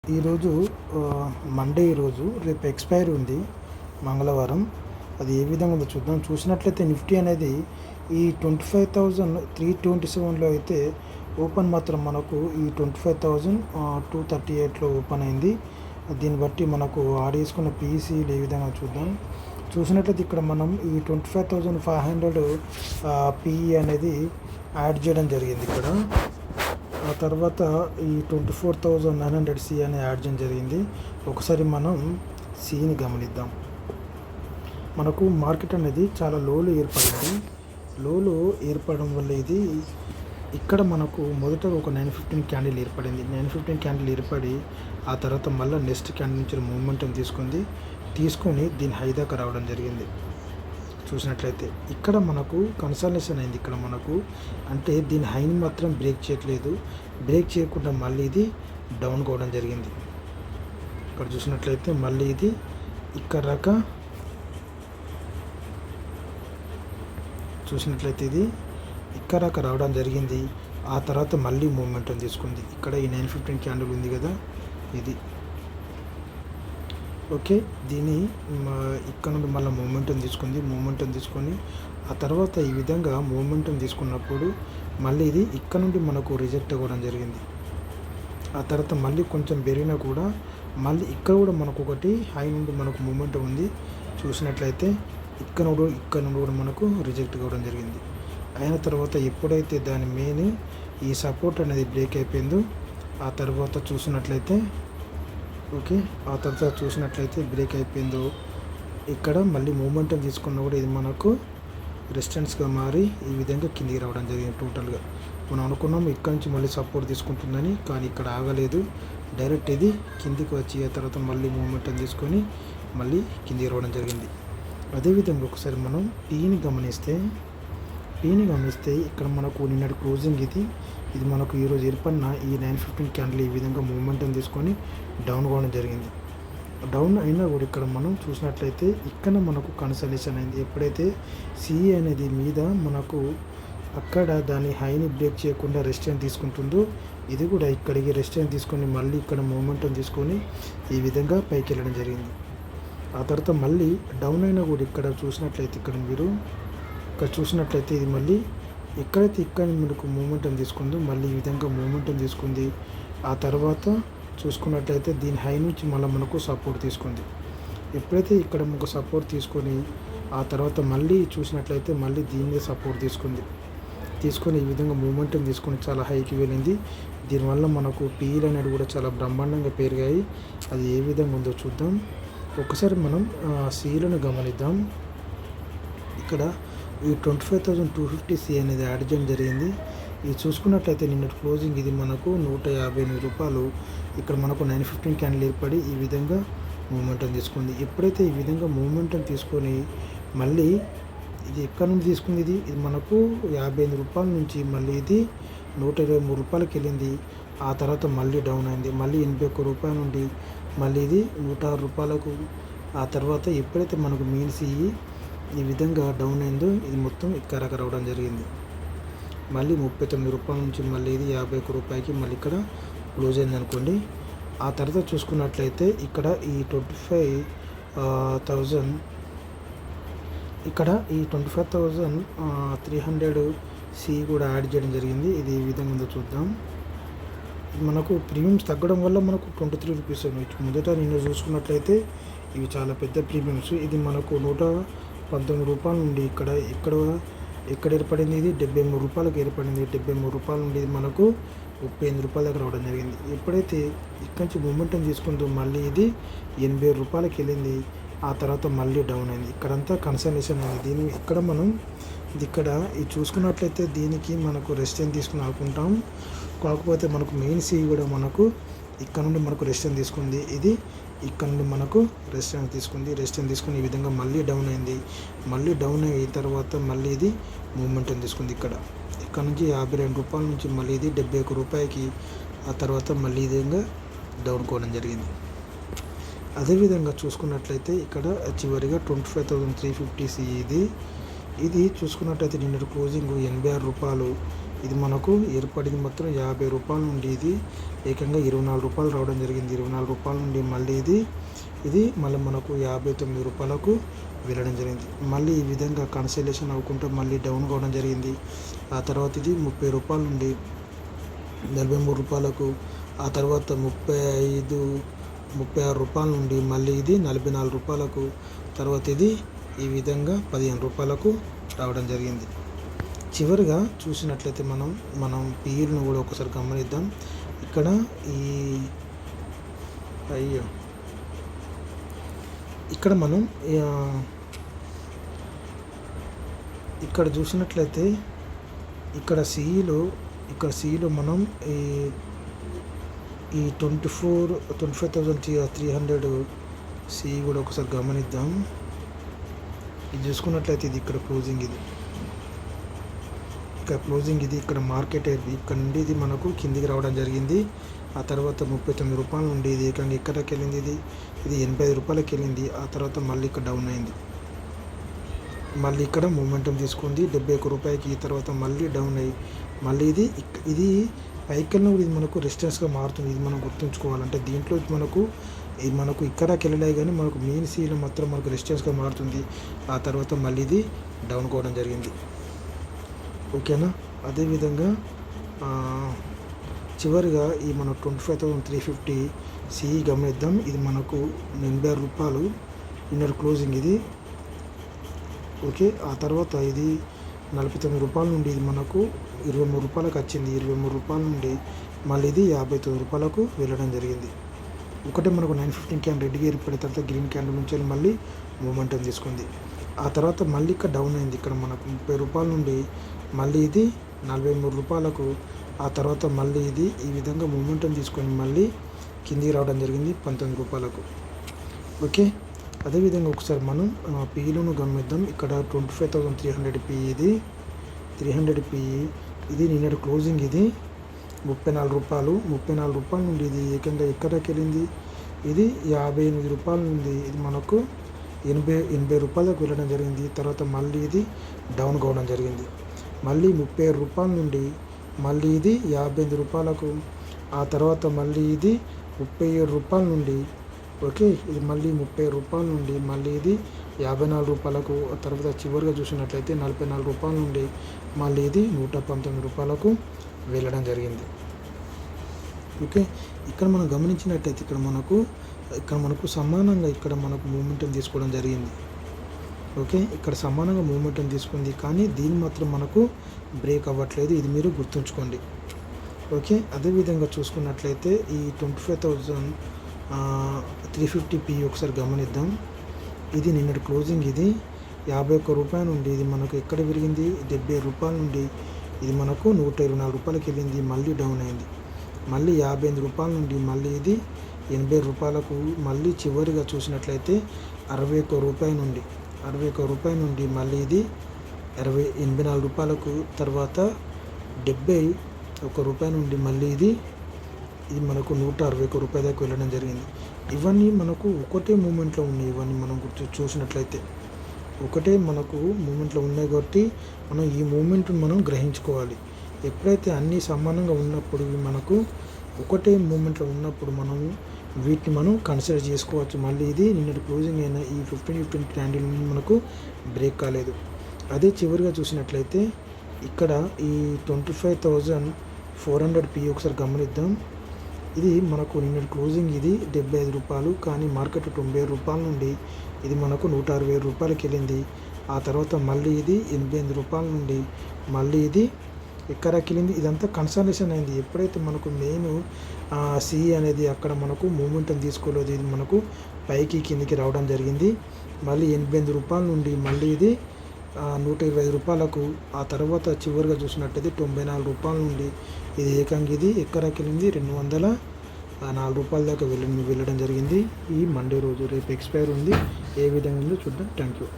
ఈరోజు మండే ఈరోజు రేపు ఎక్స్పైరీ ఉంది మంగళవారం. అది ఏ విధంగా ఉందో చూద్దాం. చూసినట్లయితే నిఫ్టీ అనేది ఈ 25,327లో అయితే ఓపెన్ మాత్రం మనకు ఈ 25,238లో ఓపెన్ అయింది. దీన్ని బట్టి మనకు ఆడేసుకున్న పీఈసీలు ఏ విధంగా చూద్దాం. చూసినట్లయితే ఇక్కడ మనం ఈ 25,500 పీఈ అనేది యాడ్ చేయడం జరిగింది ఇక్కడ. ఆ తర్వాత ఈ 24,900 సి అని యాడ్ చేయడం జరిగింది. ఒకసారి మనం సిని గమనిద్దాం. మనకు మార్కెట్ అనేది చాలా లోలు ఏర్పడింది. లోలు ఏర్పడడం వల్ల ఇది ఇక్కడ మనకు మొదట ఒక 915 క్యాండిల్ ఏర్పడింది. 915 క్యాండిల్ ఏర్పడి ఆ తర్వాత మళ్ళీ నెక్స్ట్ క్యాండిల్ నుంచి మూమెంటం తీసుకొని దీని హై దాకా రావడం జరిగింది. చూసినట్లయితే ఇక్కడ మనకు కన్సల్టేషన్ అయింది. ఇక్కడ మనకు అంటే దీని హైని మాత్రం బ్రేక్ చేయట్లేదు. బ్రేక్ చేయకుండా మళ్ళీ ఇది డౌన్ కావడం జరిగింది. ఇక్కడ చూసినట్లయితే మళ్ళీ ఇది ఇక్కడ దాకా చూసినట్లయితే ఇది ఇక్కడ దాకా రావడం జరిగింది. ఆ తర్వాత మళ్ళీ మూమెంటం తీసుకుంది. ఇక్కడ ఈ 915 క్యాండిల్ ఉంది కదా, ఇది ఓకే. దీన్ని ఇక్కడ నుండి మళ్ళీ మూమెంటం తీసుకొని ఆ తర్వాత ఈ విధంగా మూమెంటం తీసుకున్నప్పుడు మళ్ళీ ఇది ఇక్కడ నుండి మనకు రిజెక్ట్ అవ్వడం జరిగింది. ఆ తర్వాత మళ్ళీ కొంచెం పెరిగినా కూడా మళ్ళీ ఇక్కడ కూడా మనకు ఒకటి హై నుండి మనకు మూమెంటం ఉంది. చూసినట్లయితే ఇక్కడ నుండి కూడా మనకు రిజెక్ట్ కావడం జరిగింది. అయిన తర్వాత ఎప్పుడైతే దాని మెయిన్ ఈ సపోర్ట్ అనేది బ్రేక్ అయిపోయిందో ఆ తర్వాత చూసినట్లయితే ఓకే, ఆ తర్వాత చూసినట్లయితే బ్రేక్ అయిపోయిందో ఇక్కడ మళ్ళీ మూమెంటం తీసుకున్నా కూడా ఇది మనకు రెసిస్టెన్స్గా మారి ఈ విధంగా కిందికి రావడం జరిగింది. టోటల్గా మనం అనుకున్నాం ఇక్కడ నుంచి మళ్ళీ సపోర్ట్ తీసుకుంటుందని, కానీ ఇక్కడ ఆగలేదు. డైరెక్ట్ ఇది కిందికి వచ్చి ఆ తర్వాత మళ్ళీ మూమెంటం తీసుకొని మళ్ళీ కిందికి రావడం జరిగింది. అదేవిధంగా ఒకసారి మనం పీని గమనిస్తే ఇక్కడ మనకు నిన్నటి క్లోజింగ్ ఇది మనకు ఈరోజు ఏర్పడిన ఈ 915 క్యాండిల్ ఈ విధంగా మూమెంటం తీసుకొని డౌన్ కావడం జరిగింది. డౌన్ అయినా కూడా ఇక్కడ మనం చూసినట్లయితే ఇక్కడ మనకు కన్సల్టేషన్ అయింది. ఎప్పుడైతే సిఈ అనేది మీద మనకు అక్కడ దాని హైని బ్రేక్ చేయకుండా రెసిస్టెన్స్ తీసుకుంటుందో ఇది కూడా ఇక్కడికి రెసిస్టెన్స్ తీసుకొని మళ్ళీ ఇక్కడ మూమెంటం తీసుకొని ఈ విధంగా పైకి వెళ్ళడం జరిగింది. ఆ తర్వాత మళ్ళీ డౌన్ అయినా కూడా ఇక్కడ చూసినట్లయితే ఇక్కడ చూసినట్లయితే ఇది మళ్ళీ ఎక్కడైతే ఇక్కడ మనకు మూమెంటం తీసుకుందో మళ్ళీ ఈ విధంగా మూమెంటం తీసుకుంది. ఆ తర్వాత చూసుకున్నట్లయితే దీని హై నుంచి మళ్ళీ మనకు సపోర్ట్ తీసుకుంది. ఎప్పుడైతే ఇక్కడ మనకు సపోర్ట్ తీసుకొని ఆ తర్వాత మళ్ళీ చూసినట్లయితే మళ్ళీ దీన్ని సపోర్ట్ తీసుకొని ఈ విధంగా మూమెంటం తీసుకొని చాలా హైకి వెళ్ళింది. దీనివల్ల మనకు పీఈలు అనేది కూడా చాలా బ్రహ్మాండంగా పెరిగాయి. అది ఏ విధంగా ఉందో చూద్దాం. ఒకసారి మనం సీలను గమనిద్దాం. ఇక్కడ ఈ 25,250 సి అనేది యాడ్ చేయడం జరిగింది. ఇది చూసుకున్నట్లయితే నిన్న క్లోజింగ్ ఇది మనకు 158 రూపాయలు. ఇక్కడ మనకు 915 క్యాండిల్ ఏర్పడి ఈ విధంగా మూమెంటం తీసుకుంది. ఎప్పుడైతే ఈ విధంగా మూమెంటం తీసుకొని మళ్ళీ ఇది ఎక్కడ నుండి తీసుకుంది, ఇది మనకు 58 రూపాయల నుంచి మళ్ళీ ఇది 123 రూపాయలకి వెళ్ళింది. ఆ తర్వాత మళ్ళీ డౌన్ అయింది. మళ్ళీ 81 రూపాయల నుండి మళ్ళీ ఇది 106 రూపాయలకు. ఆ తర్వాత ఎప్పుడైతే మనకు మీన్స్ ఈ విధంగా డౌన్ అయిందో ఇది మొత్తం ఇక్కడ రావడం జరిగింది. మళ్ళీ 39 రూపాయల నుంచి మళ్ళీ ఇది 51 రూపాయలకి మళ్ళీ ఇక్కడ క్లోజ్ అయింది అనుకోండి. ఆ తర్వాత చూసుకున్నట్లయితే ఇక్కడ ఈ 25,300 సి కూడా యాడ్ చేయడం జరిగింది. ఇది ఈ విధంగా ఉందో చూద్దాం. మనకు ప్రీమియమ్స్ తగ్గడం వల్ల మనకు 23 రూపీస్ మొదట నిన్న చూసుకున్నట్లయితే ఇవి చాలా పెద్ద ప్రీమియమ్స్. ఇది మనకు 119 రూపాయల నుండి ఇక్కడ ఏర్పడింది. ఇది 73 రూపాయలకు ఏర్పడింది. 73 రూపాయల నుండి మనకు 38 రూపాయల దగ్గర రావడం జరిగింది. ఎప్పుడైతే ఇక్కడి నుంచి మూమెంటం తీసుకుంటూ మళ్ళీ ఇది 87 రూపాయలకి వెళ్ళింది. ఆ తర్వాత మళ్ళీ డౌన్ అయింది. ఇక్కడంతా కన్సల్టేషన్ అయింది. ఇక్కడ మనం ఇది చూసుకున్నట్లయితే దీనికి మనకు రెసిస్టెన్స్ తీసుకుని ఆడుకుంటాం. కాకపోతే మనకు మెయిన్ సి కూడా మనకు ఇక్కడ నుండి మనకు రెసిస్టెన్స్ తీసుకుంది. ఇది ఇక్కడ నుండి మనకు రెసిస్టెన్స్ తీసుకుని ఈ విధంగా మళ్ళీ డౌన్ అయింది. మళ్ళీ డౌన్ అయిన తర్వాత మళ్ళీ ఇది మూమెంటం తీసుకుంది. ఇక్కడ నుంచి 52 రూపాయల నుంచి మళ్ళీ ఇది 71 రూపాయలకి. ఆ తర్వాత మళ్ళీ ఈ విధంగా డౌన్ కావడం జరిగింది. అదేవిధంగా చూసుకున్నట్లయితే ఇక్కడ చివరిగా 25,350 సి ఇది చూసుకున్నట్లయితే నిన్నటి క్లోజింగ్ 86 రూపాయలు. ఇది మనకు ఏర్పడింది మాత్రం 50 రూపాయల నుండి ఇది ఏకంగా 24 రూపాయలు రావడం జరిగింది. 24 రూపాయల నుండి మళ్ళీ ఇది మళ్ళీ మనకు 59 రూపాయలకు వెళ్ళడం జరిగింది. మళ్ళీ ఈ విధంగా కన్సల్టేషన్ అవ్వకుంటే మళ్ళీ డౌన్ కావడం జరిగింది. ఆ తర్వాత ఇది 30 రూపాయల నుండి 43 రూపాయలకు, ఆ తర్వాత 36 రూపాయల నుండి మళ్ళీ ఇది 44 రూపాయలకు, తర్వాత ఇది ఈ విధంగా 15 రూపాయలకు రావడం జరిగింది. చివరిగా చూసినట్లయితే మనం పీఈలను కూడా ఒకసారి గమనిద్దాం. ఇక్కడ ఇక్కడ మనం ఇక్కడ చూసినట్లయితే ఇక్కడ సిఈలో మనం ఈ 25,300 సిఈ కూడా ఒకసారి గమనిద్దాం. ఇది చూసుకున్నట్లయితే ఇది ఇక్కడ క్లోజింగ్, ఇక్కడ మార్కెట్ ఇక్కడ నుండి ఇది మనకు కిందికి రావడం జరిగింది. ఆ తర్వాత 39 రూపాయల నుండి ఇది ఏకంగా ఎక్కడికి వెళ్ళింది, ఇది 85 రూపాయలకి వెళ్ళింది. ఆ తర్వాత మళ్ళీ ఇక్కడ డౌన్ అయింది, మళ్ళీ ఇక్కడ మూమెంటం తీసుకుంది 71 రూపాయలకి. ఈ తర్వాత మళ్ళీ డౌన్ అయ్యి మళ్ళీ ఇది పైకి వెళ్ళిన కూడా ఇది మనకు రెసిస్టెన్స్గా మారుతుంది. ఇది మనం గుర్తుంచుకోవాలంటే దీంట్లో మనకు ఇక్కడికి వెళ్ళలే కానీ మనకు మెయిన్ సీలో మాత్రం మనకు రెసిస్టెన్స్గా మారుతుంది. ఆ తర్వాత మళ్ళీ ఇది డౌన్ కావడం జరిగింది. ఓకేనా. అదేవిధంగా చివరిగా ఈ మన 25,350 సిఈ గమనిద్దాం. ఇది మనకు 86 రూపాయలు ఇన్నర్ క్లోజింగ్ ఇది. ఓకే. ఆ తర్వాత ఇది 49 రూపాయల నుండి ఇది మనకు 23 రూపాయలకు వచ్చింది. 23 రూపాయల నుండి మళ్ళీ ఇది 59 రూపాయలకు వెళ్ళడం జరిగింది. ఒకటే మనకు 915 క్యాండిల్ రెడ్గా ఏర్పడిన తర్వాత గ్రీన్ క్యాండిల్ నుంచి మళ్ళీ మూమెంటం తీసుకుంది. ఆ తర్వాత మళ్ళీ ఇక్కడ డౌన్ అయింది. ఇక్కడ మనకు 30 రూపాయల నుండి మళ్ళీ ఇది 43 రూపాయలకు, ఆ తర్వాత మళ్ళీ ఇది ఈ విధంగా మూమెంటం తీసుకొని మళ్ళీ కిందికి రావడం జరిగింది 19 రూపాయలకు. ఓకే. అదేవిధంగా ఒకసారి మనం పీఈలను గమనిద్దాం. ఇక్కడ 25,300 పీఈ ఇది 300 పీఈ ఇది నిన్నటి క్లోజింగ్ ఇది 34 రూపాయలు. 34 రూపాయల నుండి ఇది ఏకంగా ఎక్కడికి వెళ్ళింది, ఇది 58 రూపాయల నుండి ఇది మనకు 80 రూపాయలకు వెళ్ళడం జరిగింది. తర్వాత మళ్ళీ ఇది డౌన్ కావడం జరిగింది. మళ్ళీ 37 రూపాయల నుండి మళ్ళీ ఇది 58 రూపాయలకు, ఆ తర్వాత మళ్ళీ ఇది 37 రూపాయల నుండి ఓకే ఇది మళ్ళీ 30 రూపాయల నుండి మళ్ళీ ఇది 54 రూపాయలకు, ఆ తర్వాత చివరిగా చూసినట్లయితే 44 రూపాయల నుండి మళ్ళీ ఇది 119 రూపాయలకు వెళ్ళడం జరిగింది. ఓకే. ఇక్కడ మనం గమనించినట్లయితే ఇక్కడ మనకు సమానంగా ఇక్కడ మనకు మూమెంటం తీసుకోవడం జరిగింది. ఓకే. ఇక్కడ సమానంగా మూమెంటం తీసుకుంది, కానీ దీన్ని మాత్రం మనకు బ్రేక్ అవ్వట్లేదు. ఇది మీరు గుర్తుంచుకోండి. ఓకే. అదేవిధంగా చూసుకున్నట్లయితే ఈ 25,350 పీ ఒకసారి గమనిద్దాం. ఇది నిన్నటి క్లోజింగ్ ఇది 51 రూపాయల నుండి ఇది మనకు ఎక్కడ పెరిగింది 70 రూపాయల నుండి ఇది మనకు 124 రూపాయలకి వెళ్ళింది. మళ్ళీ డౌన్ అయింది. మళ్ళీ 58 రూపాయల నుండి మళ్ళీ ఇది 80 రూపాయలకు, మళ్ళీ చివరిగా చూసినట్లయితే 61 రూపాయల నుండి మళ్ళీ ఇది 84 రూపాయలకు, తర్వాత 71 రూపాయల నుండి మళ్ళీ ఇది మనకు 161 రూపాయల దాకా వెళ్ళడం జరిగింది. ఇవన్నీ మనకు ఒకటే మూమెంట్లో ఉన్నాయి. ఇవన్నీ మనం చూసినట్లయితే ఒకటే మనకు మూమెంట్లో ఉన్నాయి కాబట్టి మనం ఈ మూమెంట్ని మనం గ్రహించుకోవాలి. ఎప్పుడైతే అన్నీ సమానంగా ఉన్నప్పుడు మనకు ఒకటే మూమెంట్లో ఉన్నప్పుడు మనము వీటిని మనం కన్సిడర్ చేసుకోవచ్చు. మళ్ళీ ఇది నిన్నటి క్లోజింగ్ అయిన ఈ 15 క్యాండిల్ నుండి మనకు బ్రేక్ కాలేదు. అదే చివరిగా చూసినట్లయితే ఇక్కడ ఈ 25,400 పీ ఒకసారి గమనిద్దాం. ఇది మనకు నిన్నటి క్లోజింగ్ ఇది 75 రూపాయలు, కానీ మార్కెట్ 90 రూపాయల నుండి ఇది మనకు 160 రూపాయలకి వెళ్ళింది. ఆ తర్వాత మళ్ళీ ఇది 88 రూపాయల నుండి మళ్ళీ ఇది ఎక్కడికి వెళ్ళింది. ఇదంతా కన్సల్టేషన్ అయింది. ఎప్పుడైతే మనకు మెయిన్ సిఈ అనేది అక్కడ మనకు మూమెంటం తీసుకోలేదు, ఇది మనకు పైకి కిందికి రావడం జరిగింది. మళ్ళీ 88 రూపాయల నుండి మళ్ళీ ఇది 125 రూపాయలకు, ఆ తర్వాత చివరిగా చూసినట్టయితే 94 రూపాయల నుండి ఇది ఏకంగా ఇది ఎక్కడికి వెళ్ళింది 204 రూపాయల దాకా వెళ్ళడం జరిగింది. ఈ మండే రోజు రేపు ఎక్స్పైర్ ఉంది. ఏ విధంగా ఉందో చూద్దాం. Thank you.